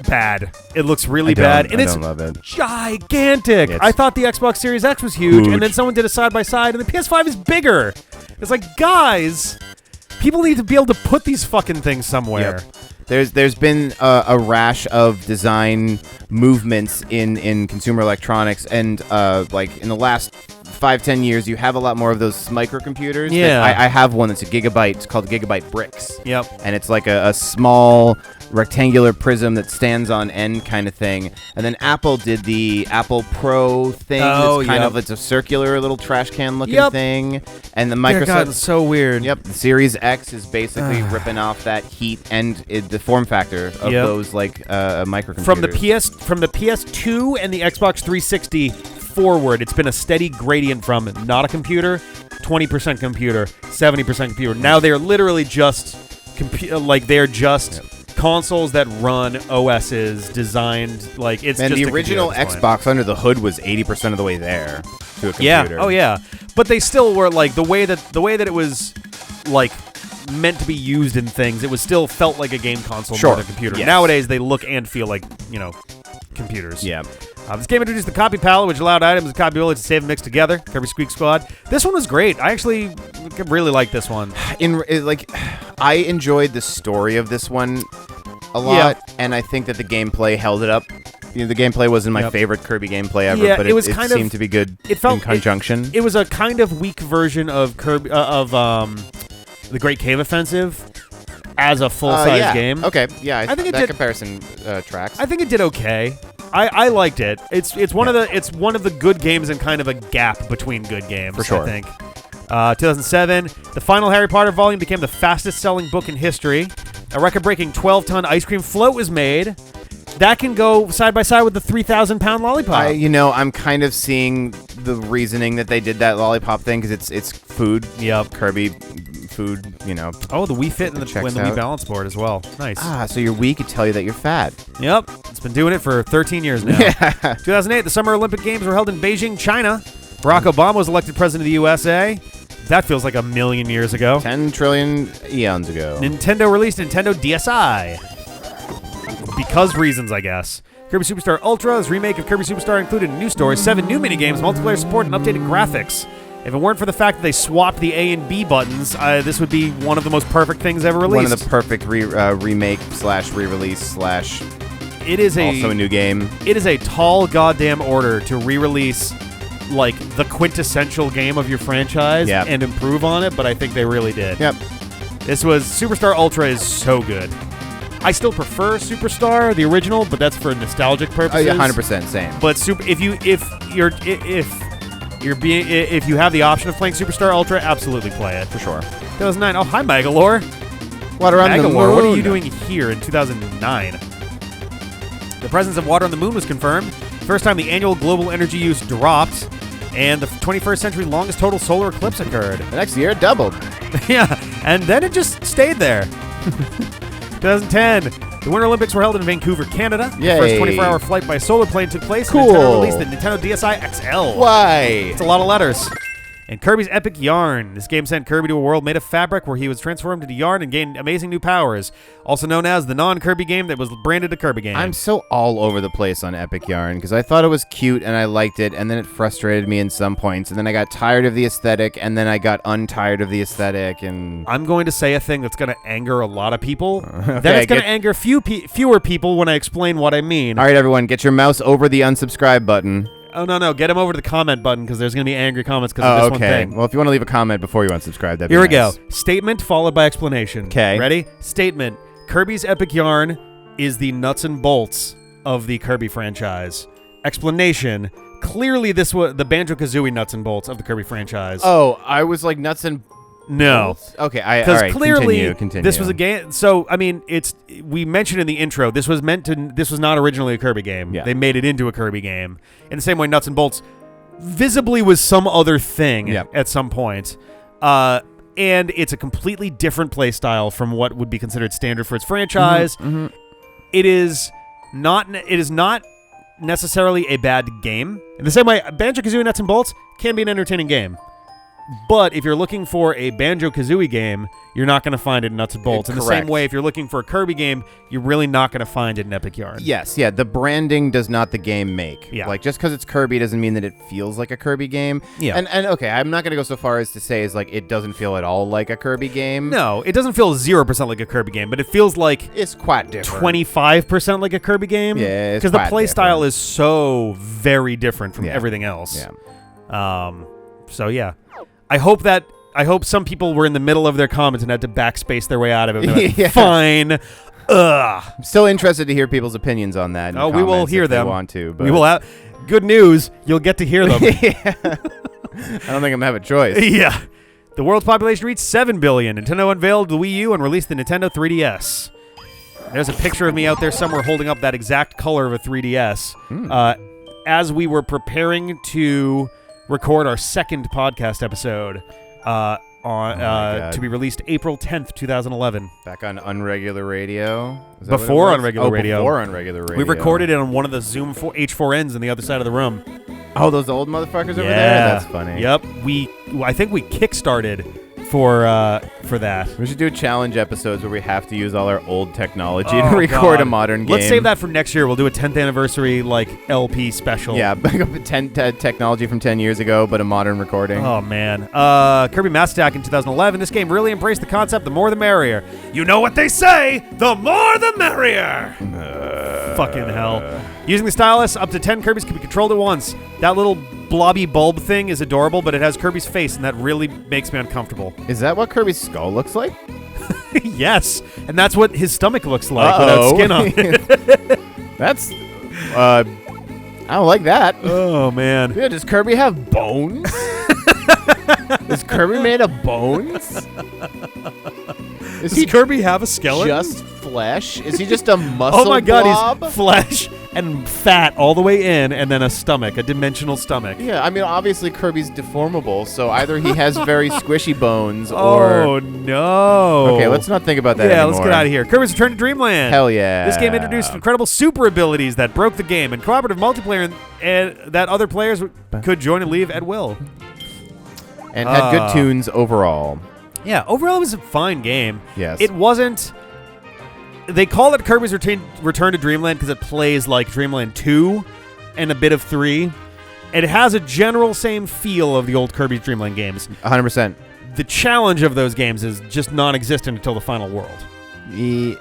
S1: bad. It looks really bad, and it's
S3: love it.
S1: Gigantic. I thought the Xbox Series X was huge, and then someone did a side-by-side, and the PS5 is bigger. It's like, guys, people need to be able to put these fucking things somewhere.
S3: Yep. There's been a rash of design movements in consumer electronics, and like in the last 5-10 years, you have a lot more of those microcomputers.
S1: Yeah.
S3: I have one that's a gigabyte. It's called Gigabyte Bricks.
S1: Yep.
S3: And it's like a small, rectangular prism that stands on end kind of thing. And then Apple did the Apple Pro thing. That's kind of, it's a circular little trash can looking thing. And the Microsoft...
S1: God, it's so weird.
S3: Yep. The Series X is basically ripping off that heat and the form factor of those like microcomputers.
S1: From the PS2 and the Xbox 360 forward, it's been a steady gradient from not a computer, 20% computer, 70% computer. Now they're literally just they're just consoles that run OSs designed like it's.
S3: And
S1: just
S3: the original Xbox under the hood was 80% of the way there to a computer.
S1: Yeah. Oh yeah. But they still were like the way that it was like meant to be used in things. It was still felt like a game console more than a computer.
S3: Yes.
S1: Nowadays they look and feel like computers.
S3: Yeah.
S1: This game introduced the copy palette, which allowed items and copy ability to save and mix together. Kirby Squeak Squad. This one was great. I actually really like this one.
S3: I enjoyed the story of this one a lot, and I think that the gameplay held it up. The gameplay wasn't my favorite Kirby gameplay ever, but it seemed to be good in conjunction.
S1: It was a kind of weak version of Kirby the Great Cave Offensive as a full-size game.
S3: Okay, yeah,
S1: I think
S3: that comparison tracks.
S1: I think it did okay. I liked it. It's one of the good games and kind of a gap between good games.
S3: For sure.
S1: I think. 2007, the final Harry Potter volume became the fastest-selling book in history. A record-breaking 12-ton ice cream float was made. That can go side by side with the 3,000-pound lollipop.
S3: I'm kind of seeing the reasoning that they did that lollipop thing because it's food.
S1: Yep.
S3: Kirby food.
S1: Oh, the Wii Fit and the Wii Balance Board as well. Nice.
S3: So your Wii could tell you that you're fat.
S1: Yep. It's been doing it for 13 years now. 2008, the Summer Olympic Games were held in Beijing, China. Barack Obama was elected president of the USA. That feels like a million years ago.
S3: 10 trillion eons ago.
S1: Nintendo released Nintendo DSi. Because reasons, I guess. Kirby Superstar Ultra's remake of Kirby Superstar included new stories, 7 new minigames, multiplayer support, and updated graphics. If it weren't for the fact that they swapped the A and B buttons, this would be one of the most perfect things ever released.
S3: One of the perfect remake / re-release /
S1: It is
S3: also a new game.
S1: It is a tall goddamn order to re-release like the quintessential game of your franchise and improve on it, but I think they really did.
S3: Yep.
S1: This was Superstar Ultra is so good. I still prefer Superstar, the original, but that's for nostalgic purposes.
S3: 100% same.
S1: But if you have the option of playing Superstar Ultra, absolutely play it
S3: for sure.
S1: 2009. Oh, hi Megalore.
S3: Water on the Moon.
S1: What are you doing here in 2009? The presence of water on the moon was confirmed. First time the annual global energy use dropped, and the 21st century longest total solar eclipse occurred.
S3: The next year it doubled.
S1: Yeah, and then it just stayed there. 2010, the Winter Olympics were held in Vancouver, Canada.
S3: Yay.
S1: The first 24-hour flight by solar plane took place.
S3: Cool.
S1: And Nintendo released the Nintendo DSi XL.
S3: Why?
S1: It's a lot of letters. And Kirby's Epic Yarn. This game sent Kirby to a world made of fabric where he was transformed into yarn and gained amazing new powers. Also known as the non-Kirby game that was branded a Kirby game.
S3: I'm so all over the place on Epic Yarn because I thought it was cute and I liked it, and then it frustrated me in some points, and then I got tired of the aesthetic, and then I got untired of the aesthetic, and...
S1: I'm going to say a thing that's going to anger a lot of people.
S3: Okay,
S1: then it's going to anger fewer people when I explain what I mean.
S3: All right, everyone, get your mouse over the unsubscribe button.
S1: Oh, no. Get him over to the comment button because there's going to be angry comments because of this one thing.
S3: Well, if you want to leave a comment before you unsubscribe, that'd be
S1: Here we
S3: nice.
S1: go. Statement followed by explanation.
S3: Okay.
S1: Ready? Statement. Kirby's Epic Yarn is the nuts and bolts of the Kirby franchise. Explanation. Clearly, this was the Banjo-Kazooie nuts and bolts of the Kirby franchise.
S3: Oh, I was like nuts and...
S1: No.
S3: Okay, all right,
S1: clearly
S3: continue.
S1: This was a game. So I mean, we mentioned in the intro this was not originally a Kirby game.
S3: Yeah.
S1: They made it into a Kirby game in the same way Nuts and Bolts visibly was some other thing at some point. And it's a completely different play style from what would be considered standard for its franchise.
S3: Mm-hmm.
S1: It is not necessarily a bad game. In the same way, Banjo-Kazooie Nuts and Bolts can be an entertaining game. But if you're looking for a Banjo-Kazooie game, you're not going to find it in Nuts and Bolts. In the same way, if you're looking for a Kirby game, you're really not going to find it in Epic Yarn.
S3: Yes, yeah. The branding does not the game make.
S1: Yeah.
S3: Like, just because it's Kirby doesn't mean that it feels like a Kirby game.
S1: Yeah.
S3: And okay, I'm not going to go so far as to say it doesn't feel at all like a Kirby game.
S1: No, it doesn't feel 0% like a Kirby game, but it feels like
S3: it's quite different.
S1: 25% like a Kirby game.
S3: Yeah,
S1: because the play style is so very different from everything else.
S3: Yeah.
S1: So yeah. I hope some people were in the middle of their comments and had to backspace their way out of it. Like, fine,
S3: I'm still interested to hear people's opinions on that.
S1: Oh, we will
S3: comments
S1: hear
S3: if they
S1: them.
S3: Want to? But
S1: We will have good news. You'll get to hear them.
S3: Yeah. I don't think I'm gonna have a choice.
S1: Yeah. The world's population reached 7 billion. Nintendo unveiled the Wii U and released the Nintendo 3DS. There's a picture of me out there somewhere holding up that exact color of a 3DS. As we were preparing to record our second podcast episode to be released April 10th, 2011.
S3: Back on Unregular Radio. Is that
S1: Before
S3: what it was?
S1: Unregular Radio.
S3: Before Unregular Radio.
S1: We recorded it on one of the Zoom H4Ns on the other side of the room.
S3: Oh, those old motherfuckers over there? That's funny.
S1: Yep. I think we kickstarted for that.
S3: We should do challenge episodes where we have to use all our old technology to record a modern game.
S1: Let's save that for next year. We'll do a 10th anniversary LP special.
S3: Yeah, technology from 10 years ago, but a modern recording.
S1: Oh, man. Kirby Mass Attack in 2011. This game really embraced the concept, the more the merrier. You know what they say, the more the merrier. Fucking hell. Using the stylus, up to 10 Kirbys can be controlled at once. That little blobby bulb thing is adorable, but it has Kirby's face, and that really makes me uncomfortable.
S3: Is that what Kirby's skull looks like?
S1: Yes, and that's what his stomach looks like without skin on it.
S3: That's... I don't like that.
S1: Oh, man.
S3: Yeah, does Kirby have bones? Is Kirby made of bones?
S1: Does Kirby have a skeleton?
S3: Just flesh? Is he just a muscle
S1: Oh my god,
S3: blob?
S1: he's flesh and fat all the way in, and then a stomach, a dimensional stomach.
S3: Yeah, I mean, obviously Kirby's deformable, so either he has very squishy bones or...
S1: Oh, no.
S3: Okay, let's not think about that
S1: Yeah,
S3: anymore.
S1: let's get out of here. Kirby's Return to Dreamland.
S3: Hell yeah.
S1: This game introduced incredible super abilities that broke the game and cooperative multiplayer and that other players could join and leave at will.
S3: And had good tunes overall.
S1: Yeah, overall it was a fine game.
S3: Yes.
S1: It wasn't... They call it Kirby's Return to Dreamland because it plays like Dreamland 2 and a bit of 3. It has a general same feel of the old Kirby's Dreamland games.
S3: 100%.
S1: The challenge of those games is just non-existent until the final world.
S3: Wait,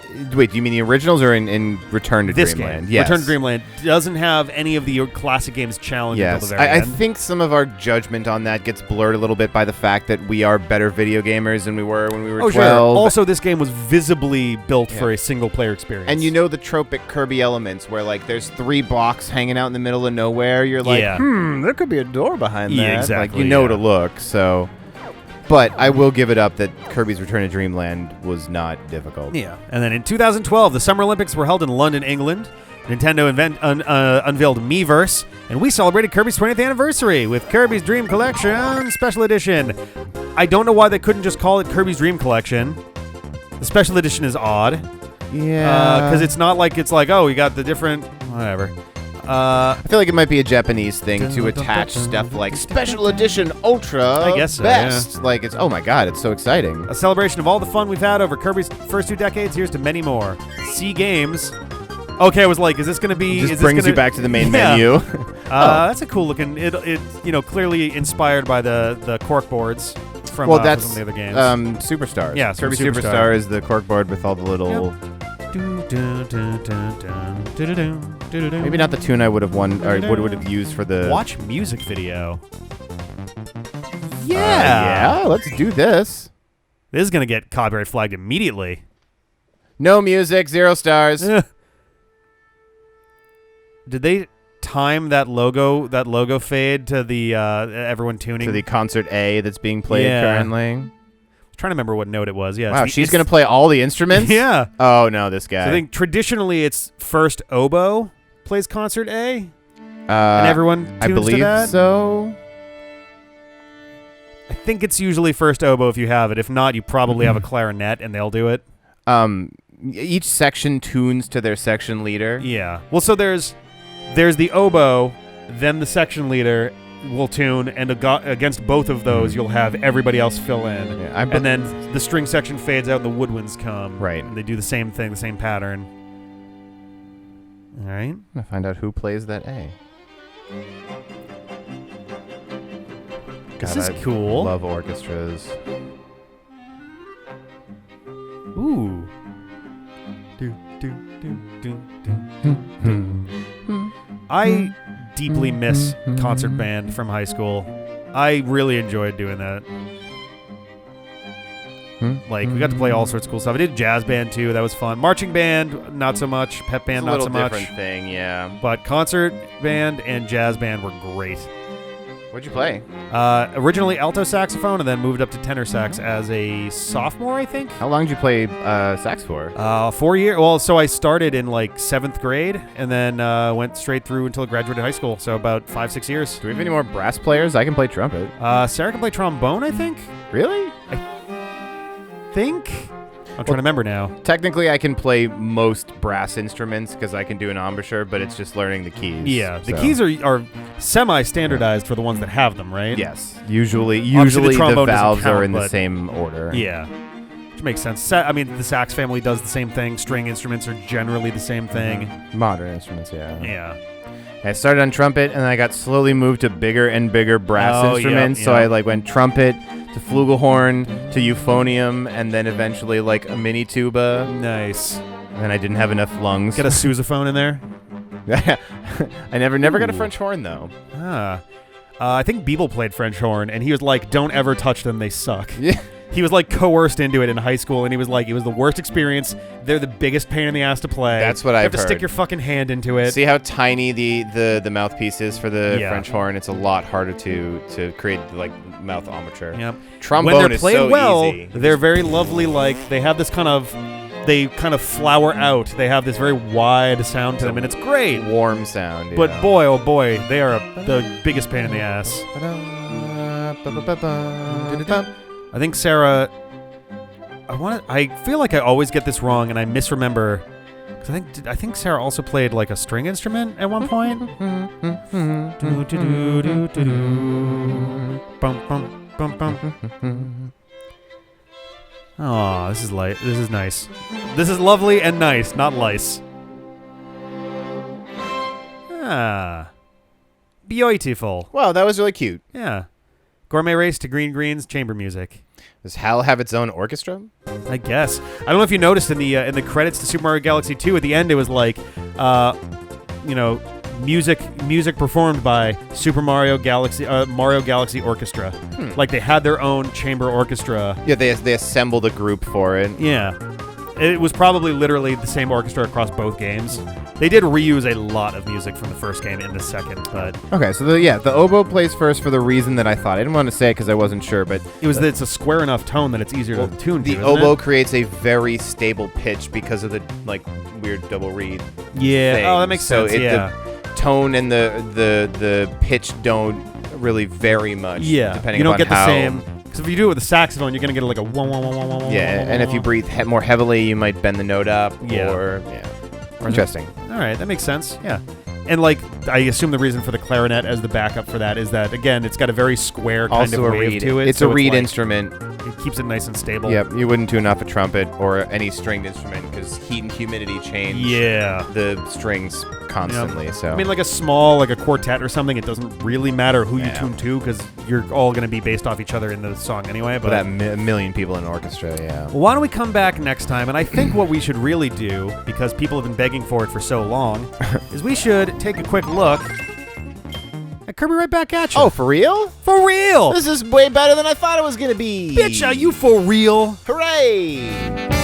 S3: do you mean the originals or in Return to
S1: This
S3: Dreamland?
S1: game,
S3: Yes.
S1: Return to Dreamland, doesn't have any of the classic games challenge until the very
S3: I
S1: end.
S3: think some of our judgment on that gets blurred a little bit by the fact that we are better video gamers than we were when we were 12.
S1: Sure. Also, this game was visibly built for a single-player experience.
S3: And you know the tropic Kirby elements where, like, there's 3 blocks hanging out in the middle of nowhere. You're like, there could be a door behind that.
S1: Yeah, exactly.
S3: Like, you know to look, so... But I will give it up that Kirby's Return to Dreamland was not difficult.
S1: Yeah. And then in 2012, the Summer Olympics were held in London, England. Nintendo unveiled Miiverse, and we celebrated Kirby's 20th anniversary with Kirby's Dream Collection Special Edition. I don't know why they couldn't just call it Kirby's Dream Collection. The Special Edition is odd.
S3: Yeah.
S1: Because it's not like it's like, oh, we got the different... Whatever.
S3: I feel like it might be a Japanese thing to attach stuff like Special Edition Ultra
S1: I guess so,
S3: Best.
S1: yeah.
S3: Like, it's, oh my god, it's so exciting.
S1: A celebration of all the fun we've had over Kirby's first 2 decades. Here's to many more. C Games. Okay, I was like, is this going to be...
S3: Just
S1: is
S3: brings
S1: this
S3: you back to the main menu.
S1: That's a cool looking... It clearly inspired by the cork boards from,
S3: that's
S1: some of the other games.
S3: Superstars.
S1: Yeah,
S3: Kirby
S1: Superstar.
S3: Superstar is the corkboard with all the little... Maybe not the tune I would have would have used for the...
S1: Watch music video.
S3: Yeah, let's do this.
S1: This is going to get copyright flagged immediately.
S3: No music, 0 stars.
S1: Did they time that logo fade to the everyone tuning?
S3: To the concert A that's being played currently.
S1: Trying to remember what note it was. Yeah.
S3: Wow, she's going to play all the instruments?
S1: Yeah.
S3: Oh, no, this guy.
S1: So I think traditionally it's first oboe plays concert A, and everyone tunes
S3: I believe
S1: to that.
S3: so.
S1: I think it's usually first oboe if you have it. If not, you probably have a clarinet and they'll do it.
S3: Each section tunes to their section leader.
S1: Yeah. Well, so there's the oboe, then the section leader will tune, and against both of those, you'll have everybody else fill in.
S3: Yeah,
S1: and then the string section fades out, and the woodwinds come.
S3: Right.
S1: And they do the same thing, the same pattern. All right.
S3: I'm going to find out who plays that A.
S1: This
S3: God,
S1: is
S3: I
S1: cool.
S3: Love orchestras.
S1: Ooh. I deeply miss concert band from high school. I really enjoyed doing that. Like, we got to play all sorts of cool stuff. I did jazz band, too. That was fun. Marching band, not so much. Pep band, not so much.
S3: It's a little different thing, yeah.
S1: But concert band and jazz band were great.
S3: What'd you play?
S1: Originally alto saxophone, and then moved up to tenor sax as a sophomore, I think.
S3: How long did you play sax for?
S1: 4 years. Well, so I started in like 7th grade, and then went straight through until I graduated high school. So about 5-6 years.
S3: Do we have any more brass players? I can play trumpet.
S1: Sarah can play trombone, I think.
S3: Really?
S1: I'm trying to remember now.
S3: Technically, I can play most brass instruments because I can do an embouchure, but it's just learning the keys.
S1: Yeah, the keys are semi-standardized for the ones that have them, right?
S3: Yes. Usually
S1: the trombone
S3: the valves
S1: doesn't count,
S3: are in the
S1: but-
S3: same order.
S1: Yeah, which makes sense. I mean, the sax family does the same thing. String instruments are generally the same thing.
S3: Modern instruments, yeah.
S1: Yeah.
S3: I started on trumpet, and I got slowly moved to bigger and bigger brass instruments.
S1: Yeah,
S3: So
S1: yeah.
S3: I like went trumpet to flugelhorn to euphonium, and then eventually like a mini tuba.
S1: Nice.
S3: And I didn't have enough lungs.
S1: Get a sousaphone in there.
S3: I never got a
S1: Ooh.
S3: French horn though.
S1: I think Beeble played French horn, and he was like, "Don't ever touch them; they suck."
S3: Yeah.
S1: He was like coerced into it in high school, and he was like, "It was the worst experience. They're the biggest pain in the ass to play."
S3: That's what
S1: you
S3: I've
S1: have to stick
S3: heard.
S1: your fucking hand into it.
S3: See how tiny the mouthpiece is for the
S1: Yeah.
S3: French horn? It's a lot harder to create like mouth embouchure.
S1: Yep.
S3: Trombone
S1: When they're
S3: is
S1: played
S3: so
S1: well,
S3: easy.
S1: they're very lovely. Like they have this they kind of flower out. They have this very wide sound to them, and it's great.
S3: Warm sound.
S1: But
S3: yeah.
S1: boy, oh boy, they are the biggest pain in the ass. I think Sarah. I feel like I always get this wrong, and I misremember. Because I think Sarah also played like a string instrument at one point. Bum, bum, bum, bum. Oh, this is light. This is nice. This is lovely and nice, not lice. Beautiful.
S3: Wow, that was really cute.
S1: Yeah. Gourmet race to Green Green's chamber music.
S3: Does Hal have its own orchestra?
S1: I guess. I don't know if you noticed in the credits to Super Mario Galaxy 2 at the end, it was like, music performed by Mario Galaxy Orchestra. Like they had their own chamber orchestra.
S3: Yeah, they assembled a group for it.
S1: Yeah. It was probably literally the same orchestra across both games. They did reuse a lot of music from the first game in the second, but
S3: Okay, so the oboe plays first for the reason that I thought. I didn't want to say it because I wasn't sure, but
S1: it was that it's a square enough tone that it's easier to tune to.
S3: the
S1: isn't
S3: oboe
S1: it?
S3: creates a very stable pitch because of the like weird double reed.
S1: Yeah.
S3: thing.
S1: Oh, that makes sense.
S3: The tone and the pitch don't really vary much.
S1: Yeah.
S3: depending
S1: You don't
S3: upon
S1: get the
S3: how,
S1: same. Because if you do it with a saxophone, you're gonna get like a wah wah wah wah wah wah.
S3: Yeah,
S1: wah, wah,
S3: and if
S1: wah.
S3: you breathe more heavily, you might bend the note up.
S1: Yeah.
S3: Or interesting.
S1: All right, that makes sense. Yeah. And like, I assume the reason for the clarinet as the backup for that is that again, it's got a very square kind
S3: Also
S1: of
S3: a
S1: wave
S3: reed.
S1: to it.
S3: It's
S1: so
S3: a reed
S1: like,
S3: instrument.
S1: It keeps it nice and stable.
S3: Yep, you wouldn't tune off a trumpet or any stringed instrument because heat and humidity change
S1: Yeah.
S3: the strings constantly. So
S1: I mean, like a small, like a quartet or something, it doesn't really matter who you
S3: Yeah.
S1: tune to because you're all going to be based off each other in the song anyway. But
S3: that million people in an orchestra, yeah.
S1: well, why don't we come back next time? And I think what we should really do, because people have been begging for it for so long, is we should take a quick look at Kirby right back at you.
S3: Oh, for real?
S1: For real!
S3: This is way better than I thought it was gonna be.
S1: Bitch, are you for real?
S3: Hooray!